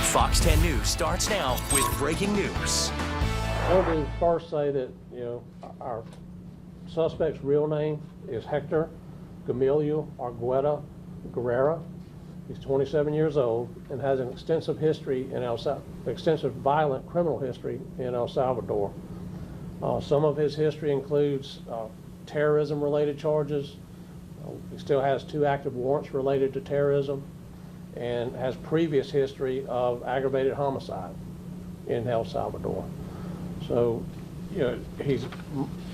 Fox 10 News starts now with breaking news. Let me first say that, our suspect's real name is Hector Gamilio Argueta Guerrera. He's 27 years old and has an extensive history in extensive violent criminal history in El Salvador. Some of his history includes terrorism-related charges. He still has 2 active warrants related to terrorism and has previous history of aggravated homicide in El Salvador. So, he's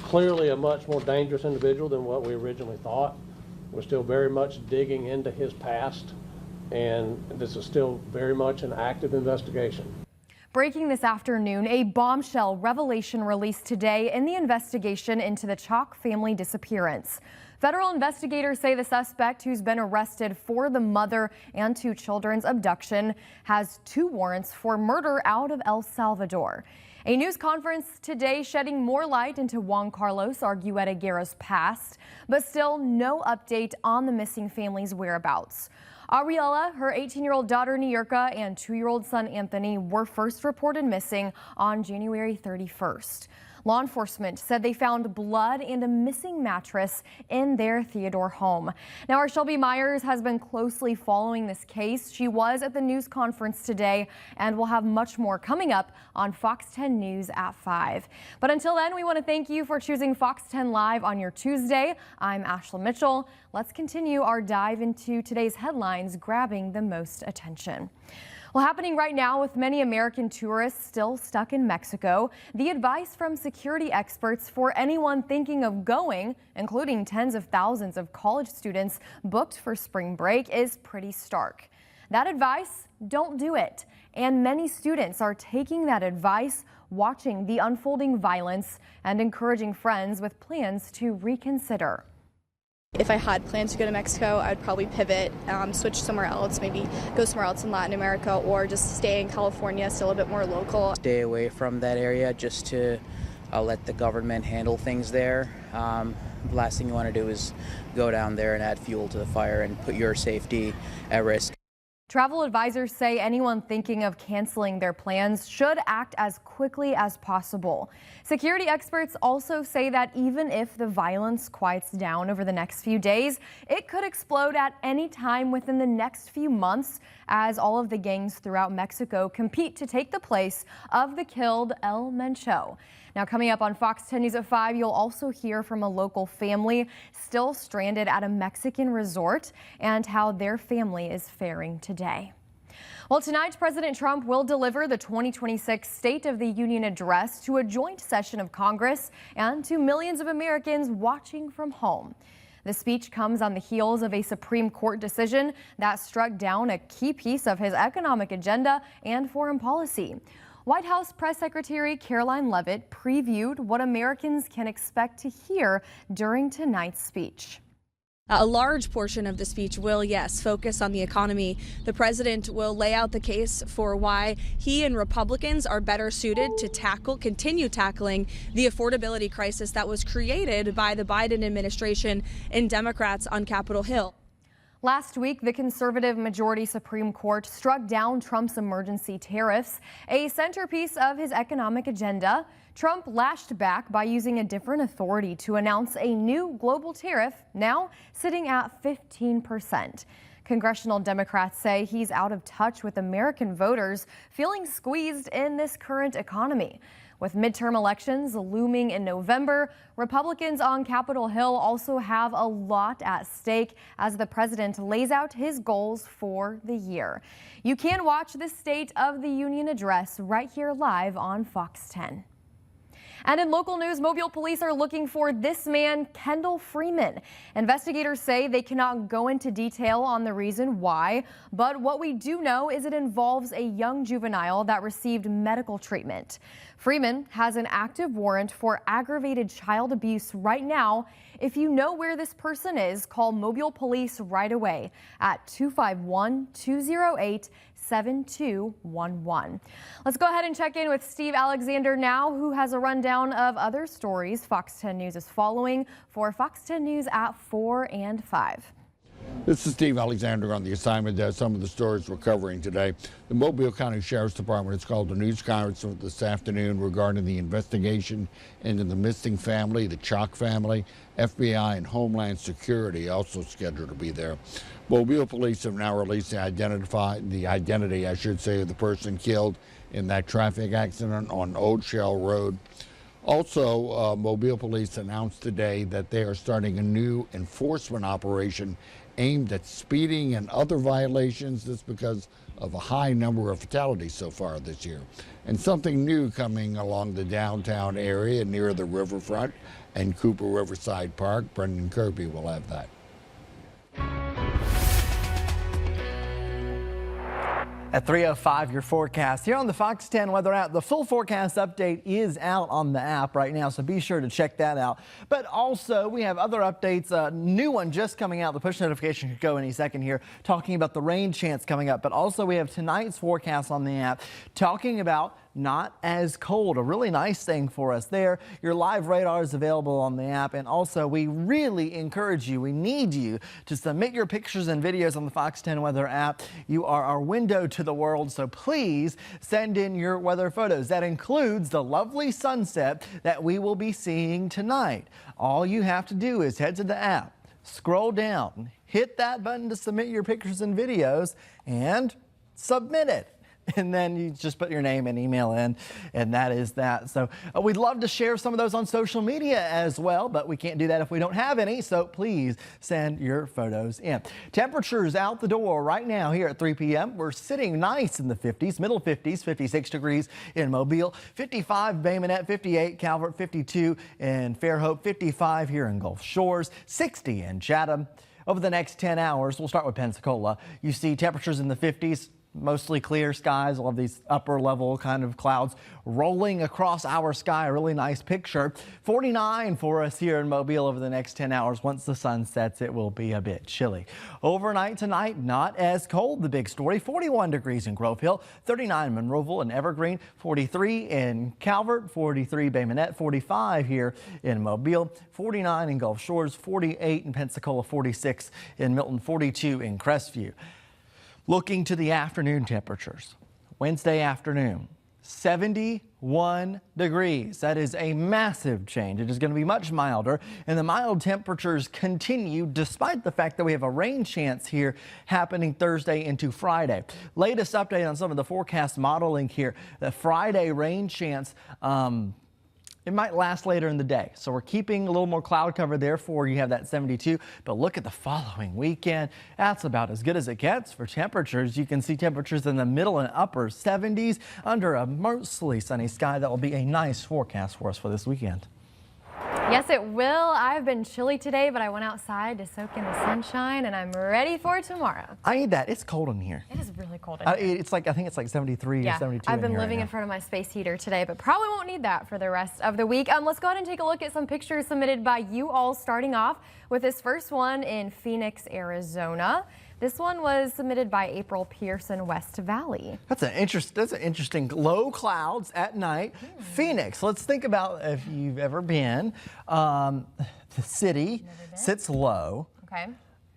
clearly a much more dangerous individual than what we originally thought. We're still very much digging into his past, and this is still very much an active investigation. Breaking this afternoon, a bombshell revelation released today in the investigation into the Chalk family disappearance. Federal investigators say the suspect, who's been arrested for the mother and 2 children's abduction, has 2 warrants for murder out of El Salvador. A news conference today shedding more light into Juan Carlos Argueta Guerra's past, but still no update on the missing family's whereabouts. Ariella, her 18-year-old daughter Nierka, and 2-year-old son Anthony were first reported missing on January 31st. Law enforcement said they found blood and a missing mattress in their Theodore home. Now, our Shelby Myers has been closely following this case. She was at the news conference today, and we'll have much more coming up on Fox 10 News at 5. But until then, we want to thank you for choosing Fox 10 Live on your Tuesday. I'm Ashley Mitchell. Let's continue our dive into today's headlines grabbing the most attention. Well, happening right now with many American tourists still stuck in Mexico, the advice from security experts for anyone thinking of going, including tens of thousands of college students booked for spring break, is pretty stark. That advice: don't do it. And many students are taking that advice, watching the unfolding violence and encouraging friends with plans to reconsider. If I had plans to go to Mexico, I'd probably pivot, switch somewhere else, maybe go somewhere else in Latin America, or just stay in California, still a bit more local. Stay away from that area just to let the government handle things there. The last thing you want to do is go down there and add fuel to the fire and put your safety at risk. Travel advisors say anyone thinking of canceling their plans should act as quickly as possible. Security experts also say that even if the violence quiets down over the next few days, it could explode at any time within the next few months as all of the gangs throughout Mexico compete to take the place of the killed El Mencho. Now, coming up on Fox 10 News at 5, you'll also hear from a local family still stranded at a Mexican resort and how their family is faring today. Well, tonight, President Trump will deliver the 2026 State of the Union address to a joint session of Congress and to millions of Americans watching from home. The speech comes on the heels of a Supreme Court decision that struck down a key piece of his economic agenda and foreign policy. White House Press Secretary Caroline Leavitt previewed what Americans can expect to hear during tonight's speech. A large portion of the speech will, yes, focus on the economy. The president will lay out the case for why he and Republicans are better suited to continue tackling the affordability crisis that was created by the Biden administration and Democrats on Capitol Hill. Last week, the conservative majority Supreme Court struck down Trump's emergency tariffs, a centerpiece of his economic agenda. Trump lashed back by using a different authority to announce a new global tariff, now sitting at 15%. Congressional Democrats say he's out of touch with American voters feeling squeezed in this current economy. With midterm elections looming in November, Republicans on Capitol Hill also have a lot at stake as the president lays out his goals for the year. You can watch the State of the Union address right here live on Fox 10. And in local news, Mobile police are looking for this man, Kendall Freeman. Investigators say they cannot go into detail on the reason why, but what we do know is it involves a young juvenile that received medical treatment. Freeman has an active warrant for aggravated child abuse right now. If you know where this person is, call Mobile Police right away at 251-208-7211. Let's go ahead and check in with Steve Alexander now, who has a rundown of other stories Fox 10 News is following for Fox 10 News at 4 and 5. This is Steve Alexander on the assignment. Some of the stories we're covering today. The Mobile County Sheriff's Department has called a news conference this afternoon regarding the investigation into the missing family, the Chalk family. FBI and Homeland Security also scheduled to be there. Mobile police have now released the identity, of the person killed in that traffic accident on Old Shell Road. Also, Mobile police announced today that they are starting a new enforcement operation aimed at speeding and other violations. This because of a high number of fatalities so far this year. And something new coming along the downtown area near the riverfront and Cooper Riverside Park. Brendan Kirby will have that. At 3:05, your forecast here on the Fox 10 weather app. The full forecast update is out on the app right now, so be sure to check that out. But also, we have other updates. A new one just coming out. The push notification could go any second here, talking about the rain chance coming up. But also, we have tonight's forecast on the app, talking about not as cold. A really nice thing for us there. Your live radar is available on the app. And also, we really encourage you, we need you to submit your pictures and videos on the Fox 10 weather app. You are our window to the world, so please send in your weather photos. That includes the lovely sunset that we will be seeing tonight. All you have to do is head to the app, scroll down, hit that button to submit your pictures and videos, and submit it. And then you just put your name and email in, and that is that. So we'd love to share some of those on social media as well, but we can't do that if we don't have any. So please send your photos in. Temperatures out the door right now here at 3 p.m. We're sitting nice in the 50s, middle 50s, 56 degrees in Mobile, 55 Bay Minette, 58 Calvert, 52 in Fairhope, 55 here in Gulf Shores, 60 in Chatham. Over the next 10 hours, we'll start with Pensacola. You see temperatures in the 50s. Mostly clear skies. We'll have these upper level kind of clouds rolling across our sky. A really nice picture. 49 for us here in Mobile over the next 10 hours. Once the sun sets, it will be a bit chilly. Overnight tonight, not as cold. The big story, 41 degrees in Grove Hill, 39 in Monroeville and Evergreen, 43 in Calvert, 43 Bay Minette, 45 here in Mobile, 49 in Gulf Shores, 48 in Pensacola, 46 in Milton, 42 in Crestview. Looking to the afternoon temperatures, Wednesday afternoon, 71 degrees. That is a massive change. It is going to be much milder, and the mild temperatures continue despite the fact that we have a rain chance here happening Thursday into Friday. Latest update on some of the forecast modeling here. The Friday rain chance, it might last later in the day. So we're keeping a little more cloud cover, therefore you have that 72. But look at the following weekend. That's about as good as it gets for temperatures. You can see temperatures in the middle and upper 70s under a mostly sunny sky. That will be a nice forecast for us for this weekend. Yes, it will. I've been chilly today, but I went outside to soak in the sunshine, and I'm ready for tomorrow. I need that. It's cold in here. It is really cold in here. It's like, I think it's like 73 or 72. I've been living right in front of my space heater today, but probably won't need that for the rest of the week. Let's go ahead and take a look at some pictures submitted by you all, starting off with this first one in Phoenix, Arizona. This one was submitted by April Pearson, West Valley. That's an interesting low clouds at night. Phoenix, let's think about if you've ever been. The city sits low. Okay.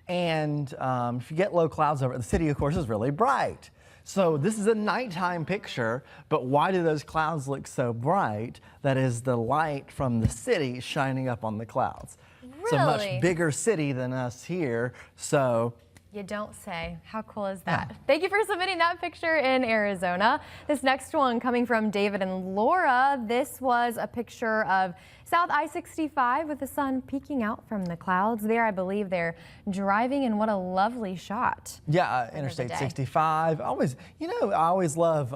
And if you get low clouds over, the city, of course, is really bright. So this is a nighttime picture, but why do those clouds look so bright? That is the light from the city shining up on the clouds. Really? It's a much bigger city than us here, so. You don't say. How cool is that? Yeah. Thank you for submitting that picture in Arizona. This next one coming from David and Laura. This was a picture of South I-65 with the sun peeking out from the clouds there. I believe they're driving, and what a lovely shot. Yeah, Interstate 65. I always love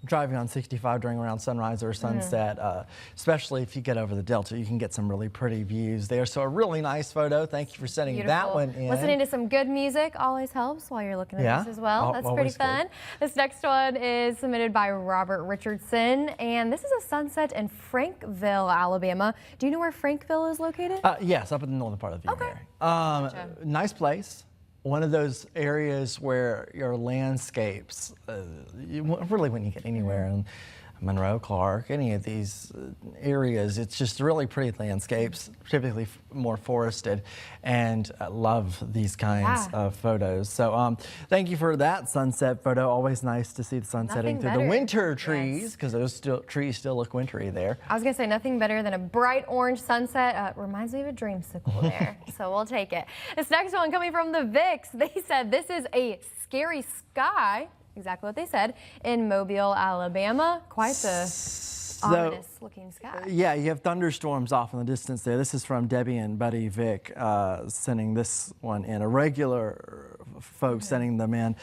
driving on 65 during around sunrise or sunset, especially if you get over the Delta. You can get some really pretty views there. So a really nice photo. Thank you for sending that one in. Listening to some good music always helps while you're looking at this as well. That's pretty fun. This next one is submitted by Robert Richardson, and this is a sunset in Frankville, Alabama. Do you know where Frankville is located? Yes, up in the northern part of the area. Gotcha. Nice place. One of those areas where your landscapes, really when you get anywhere, and Monroe, Clark, any of these areas. It's just really pretty landscapes, typically more forested, and I love these kinds of photos. So thank you for that sunset photo. Always nice to see the sun setting through the winter trees, because those trees still look wintry there. I was going to say nothing better than a bright orange sunset. Reminds me of a dreamsicle there, so we'll take it. This next one coming from the VIX. They said this is a scary sky. Exactly what they said, in Mobile, Alabama. Quite the ominous looking sky. Yeah, you have thunderstorms off in the distance there. This is from Debbie and Buddy Vic sending this one in. A regular folks sending them in.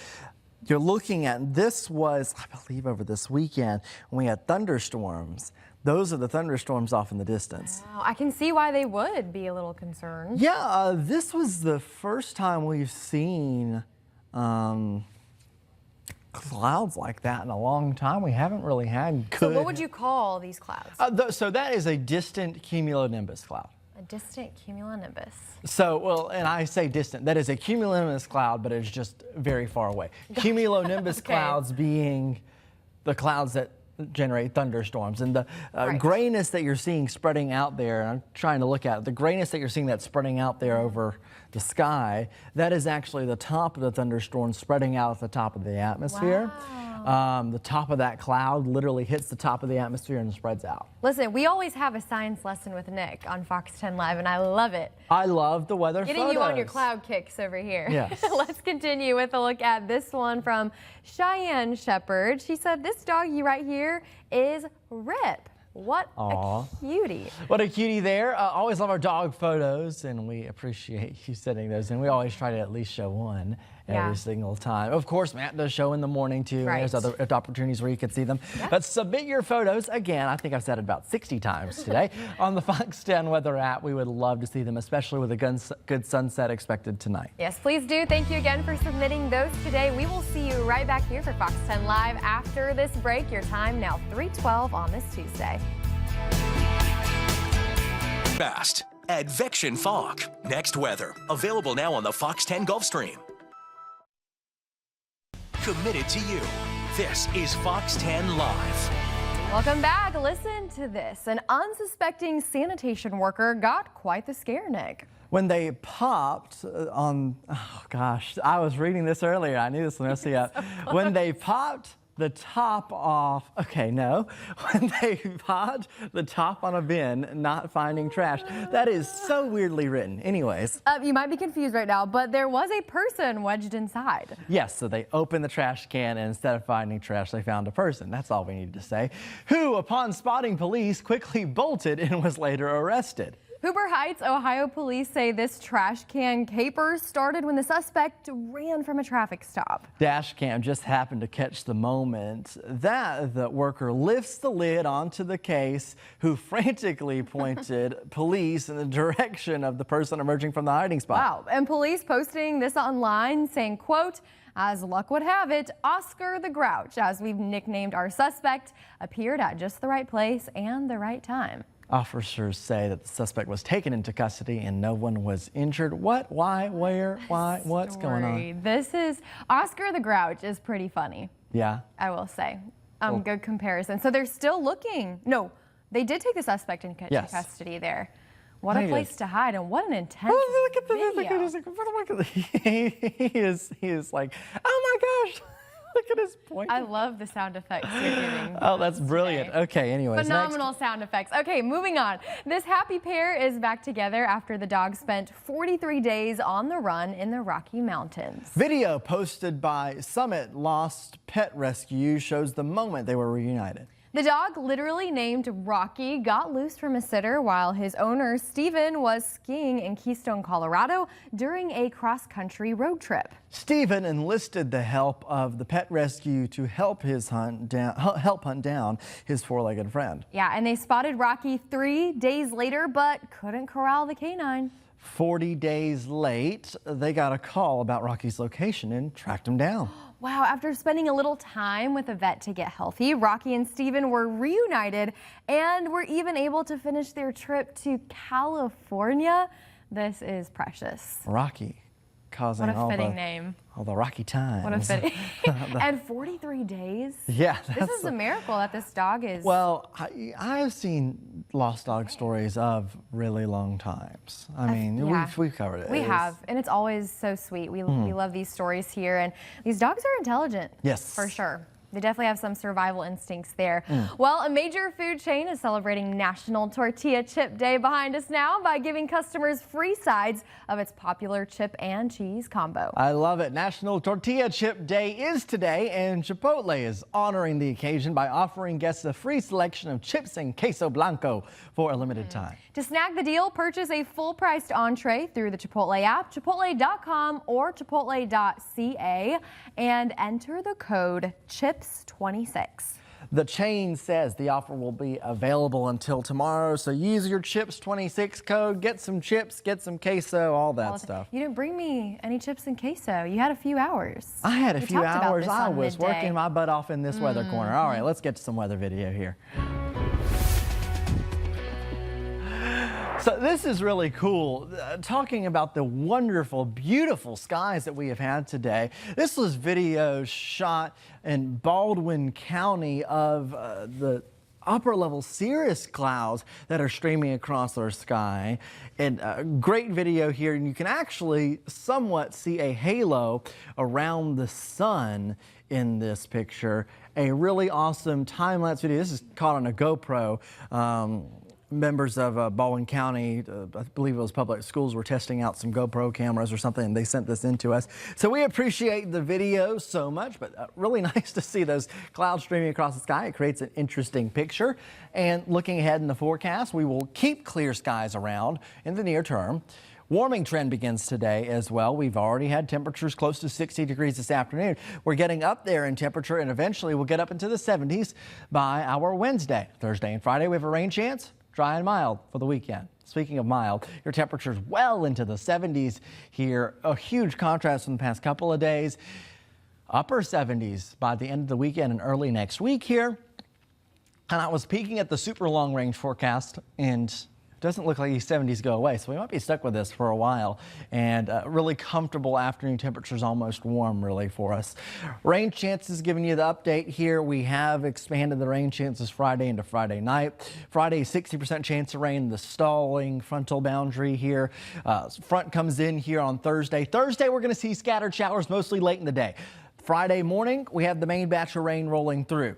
You're looking at, this was, I believe, over this weekend when we had thunderstorms. Those are the thunderstorms off in the distance. Wow, I can see why they would be a little concerned. Yeah, this was the first time we've seen clouds like that in a long time. We haven't really had good. So what would you call these clouds? So that is a distant cumulonimbus cloud. A distant cumulonimbus. So, well, and I say distant, that is a cumulonimbus cloud, but it's just very far away. Cumulonimbus clouds being the clouds that generate thunderstorms, and the grayness that you're seeing spreading out there, and I'm trying to look at it, the grayness that you're seeing that's spreading out there over the sky, that is actually the top of the thunderstorm spreading out at the top of the atmosphere. Wow. The top of that cloud literally hits the top of the atmosphere and spreads out. Listen, we always have a science lesson with Nick on Fox 10 Live, and I love it. I love the weather Getting photos. you on your cloud kicks over here. Yes. Let's continue with a look at this one from Cheyenne Shepherd. She said this doggy right here is Rip. What a cutie. What a cutie there. Always love our dog photos, and we appreciate you sending those in. We always try to at least show one every single time. Of course, Matt does show in the morning too. Right. And there's other opportunities where you can see them. But submit your photos. Again, I think I've said it about 60 times today on the Fox 10 weather app. We would love to see them, especially with a good sunset expected tonight. Yes, please do. Thank you again for submitting those today. We will see you right back here for Fox 10 Live after this break. Your time now 3:12 on this Tuesday. Fast. Advection Fog. Next weather. Available now on the Fox 10 Gulfstream. Committed to you. This is Fox 10 Live. Welcome back. Listen to this. An unsuspecting sanitation worker got quite the scare, Nick. When they popped on, oh gosh, I was reading this earlier. I knew this one would mess me up. When they popped the top off, when they popped the top on a bin, not finding trash. That is so weirdly written. Anyways. You might be confused right now, but there was a person wedged inside. Yes, so they opened the trash can, and instead of finding trash, they found a person. That's all we need to say. Who, upon spotting police, quickly bolted and was later arrested. Huber Heights, Ohio police say this trash can caper started when the suspect ran from a traffic stop. Dash cam just happened to catch the moment that the worker lifts the lid onto the case, who frantically pointed police in the direction of the person emerging from the hiding spot. Wow, and police posting this online saying, quote, as luck would have it, Oscar the Grouch, as we've nicknamed our suspect, appeared at just the right place and the right time. Officers say that the suspect was taken into custody and no one was injured. What? Why? Where? Why? What's going on? This is Oscar the Grouch is pretty funny. Yeah. I will say. Good comparison. So they're still looking. No, they did take the suspect into custody there. What a place to hide, and what an intense video. He is like, oh my gosh. Look at his point. I love the sound effects you're giving. Oh, that's brilliant. Okay, anyways. Phenomenal sound effects. Okay, moving on. This happy pair is back together after the dog spent 43 days on the run in the Rocky Mountains. Video posted by Summit Lost Pet Rescue shows the moment they were reunited. The dog, literally named Rocky, got loose from a sitter while his owner, Steven, was skiing in Keystone, Colorado during a cross-country road trip. Steven enlisted the help of the pet rescue to help hunt down his four-legged friend. Yeah, and they spotted Rocky 3 days later, but couldn't corral the canine. 40 days late, they got a call about Rocky's location and tracked him down. Wow, after spending a little time with a vet to get healthy, Rocky and Steven were reunited and were even able to finish their trip to California. This is precious. Rocky causing what a fitting name. Oh, the Rocky Times. What a fitting. And 43 days? Yeah. This is a miracle that this dog is. Well, I've seen lost dog stories of really long times. I mean, yeah. we've covered it. We have, and it's always so sweet. We love these stories here, and these dogs are intelligent. Yes. For sure. They definitely have some survival instincts there. Well, a major food chain is celebrating National Tortilla Chip Day behind us now by giving customers free sides of its popular chip and cheese combo. I love it. National Tortilla Chip Day is today, and Chipotle is honoring the occasion by offering guests a free selection of chips and queso blanco for a limited time. To snag the deal, purchase a full-priced entree through the Chipotle app, chipotle.com or chipotle.ca, and enter the code CHIPS26. The chain says the offer will be available until tomorrow, so use your CHIPS26 code, get some chips, get some queso, all that stuff. You didn't bring me any chips and queso. You had a few hours. I had a We few talked about hours. this I on was Midday. working my butt off in this weather corner. All right, let's get to some weather video here. So this is really cool, talking about the wonderful, beautiful skies that we have had today. This was video shot in Baldwin County of the upper level cirrus clouds that are streaming across our sky. And great video here, and you can actually somewhat see a halo around the sun in this picture. A really awesome time-lapse video. This is caught on a GoPro. Members of Baldwin County, I believe it was public schools, were testing out some GoPro cameras or something, and they sent this in to us. So we appreciate the video so much, but really nice to see those clouds streaming across the sky. It creates an interesting picture. And looking ahead in the forecast, we will keep clear skies around in the near term. Warming trend begins today as well. We've already had temperatures close to 60 degrees this afternoon. We're getting up there in temperature, and eventually we'll get up into the 70s by our Wednesday. Thursday and Friday, we have a rain chance. Dry and mild for the weekend. Speaking of mild, your temperatures well into the 70s here. A huge contrast from the past couple of days. Upper 70s by the end of the weekend and early next week here. And I was peeking at the super long range forecast, and it doesn't look like these 70s go away, so we might be stuck with this for a while. And really comfortable afternoon temperatures, almost warm really for us. Rain chances, giving you the update here. We have expanded the rain chances Friday into Friday night. Friday, 60% chance of rain, the stalling frontal boundary here. Front comes in here on Thursday. Thursday, we're going to see scattered showers mostly late in the day. Friday morning, we have the main batch of rain rolling through.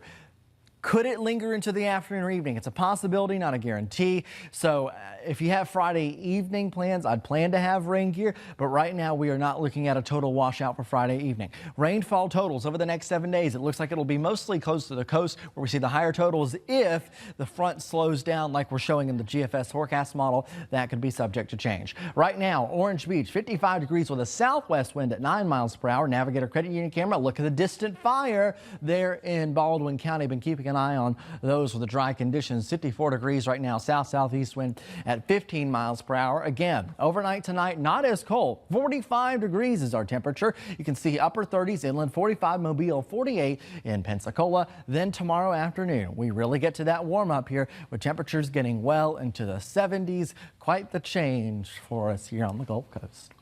Could it linger into the afternoon or evening? It's a possibility, not a guarantee. So if you have Friday evening plans, I'd plan to have rain gear, but right now we are not looking at a total washout for Friday evening. Rainfall totals over the next 7 days, it looks like it'll be mostly close to the coast where we see the higher totals. If the front slows down like we're showing in the GFS forecast model, that could be subject to change. Right now, Orange Beach, 55 degrees with a southwest wind at 9 miles per hour. Navigator Credit Union camera, look at the distant fire there in Baldwin County. Been keeping an eye on those with the dry conditions. 54 degrees right now, south-southeast wind at 15 miles per hour. Again, overnight tonight, not as cold. 45 degrees is our temperature. You can see upper 30s inland, 45 Mobile, 48 in Pensacola. Then tomorrow afternoon, we really get to that warm up here with temperatures getting well into the 70s. Quite the change for us here on the Gulf Coast.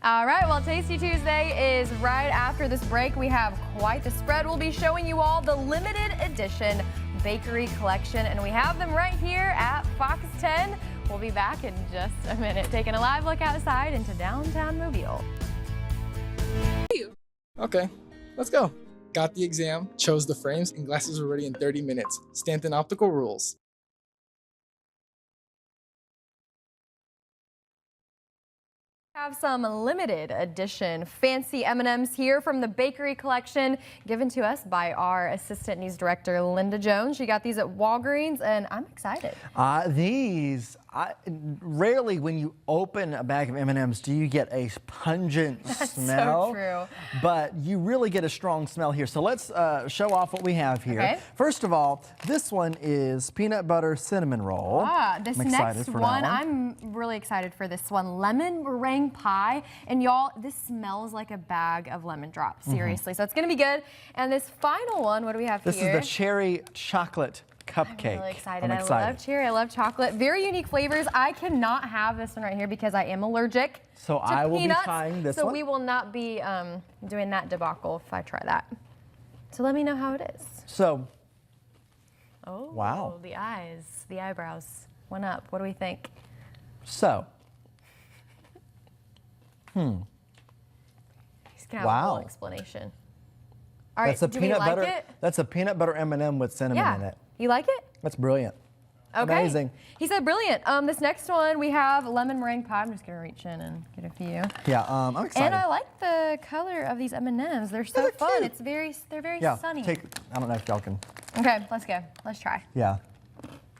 All right, well, Tasty Tuesday is right after this break. We have quite the spread. We'll be showing you all the limited edition bakery collection, and we have them right here at Fox 10. We'll be back in just a minute, taking a live look outside into downtown Mobile. Okay, let's go. Got the exam, chose the frames, and glasses were ready in 30 minutes. Stanton Optical rules. Have some limited edition fancy M&Ms here from the bakery collection given to us by our assistant news director, Linda Jones. She got these at Walgreens, and I'm excited. Rarely when you open a bag of M&Ms do you get a pungent smell. So true. But you really get a strong smell here. So let's show off what we have here. Okay. First of all, this one is peanut butter cinnamon roll. This I'm next one, I'm really excited for this one. Lemon meringue pie. And y'all, this smells like a bag of lemon drops, seriously. So it's going to be good. And this final one, what do we have This here? is the cherry chocolate cupcake. I'm really excited. I'm I love cherry. I love chocolate. Very unique flavors. I cannot have this one right here because I am allergic So to I will peanuts, be trying this so one. we will not be doing that debacle if I try that. So let me know how it is. So, Oh, wow. The eyes, the eyebrows went up. What do we think? so, He's gonna have a Wow. whole explanation. All right, that's a do we peanut like butter. it? That's a peanut butter M&M with cinnamon Yeah. in it. You like it? That's brilliant. Okay. Amazing. He said brilliant. This next one we have lemon meringue pie. I'm just gonna reach in and get a few. Yeah, I'm excited. And I like the color of these M&Ms. They're so They're fun. cute. They're very yeah, sunny. I don't know if y'all can. Okay, let's go. Let's try. Yeah,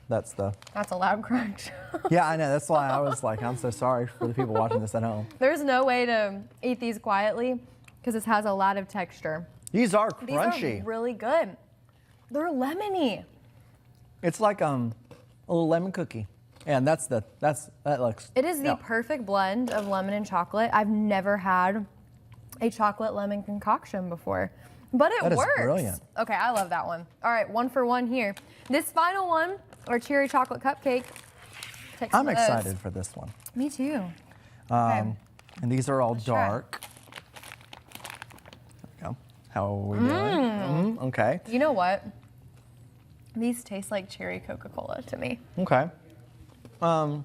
that's the. That's a loud crunch. Yeah, I know. That's why I was like, I'm so sorry for the people watching this at home. There's no way to eat these quietly because this has a lot of texture. These are These crunchy. are really good. They're lemony. It's like a little lemon cookie, and that looks. It is the yeah. perfect blend of lemon and chocolate. I've never had a chocolate lemon concoction before, but it That is works. brilliant. Okay, I love that one. All right, 1 for 1 here. This final one, our cherry chocolate cupcake. Take some I'm of those. excited for this one. Me too. Okay. And these are all try. dark. There we go. How are we doing? Okay. You know what? These taste like cherry Coca-Cola to me. Okay. Oh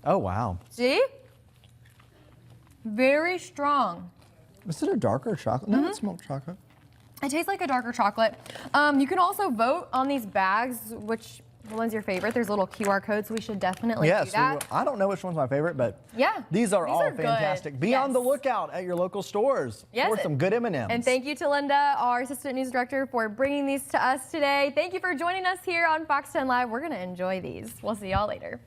wow. See? Very strong. Is it a darker chocolate? No, it's milk chocolate. It tastes like a darker chocolate. You can also vote on these bags, which one's your favorite. There's a little QR code, so we should definitely do Yes, that. I don't know which one's my favorite, but Yeah, these are these all are good. fantastic. Be on the Yes. lookout at your local stores for some good M&Ms. And thank you to Linda, our assistant news director, for bringing these to us today. Thank you for joining us here on Fox 10 Live. We're going to enjoy these. We'll see y'all later.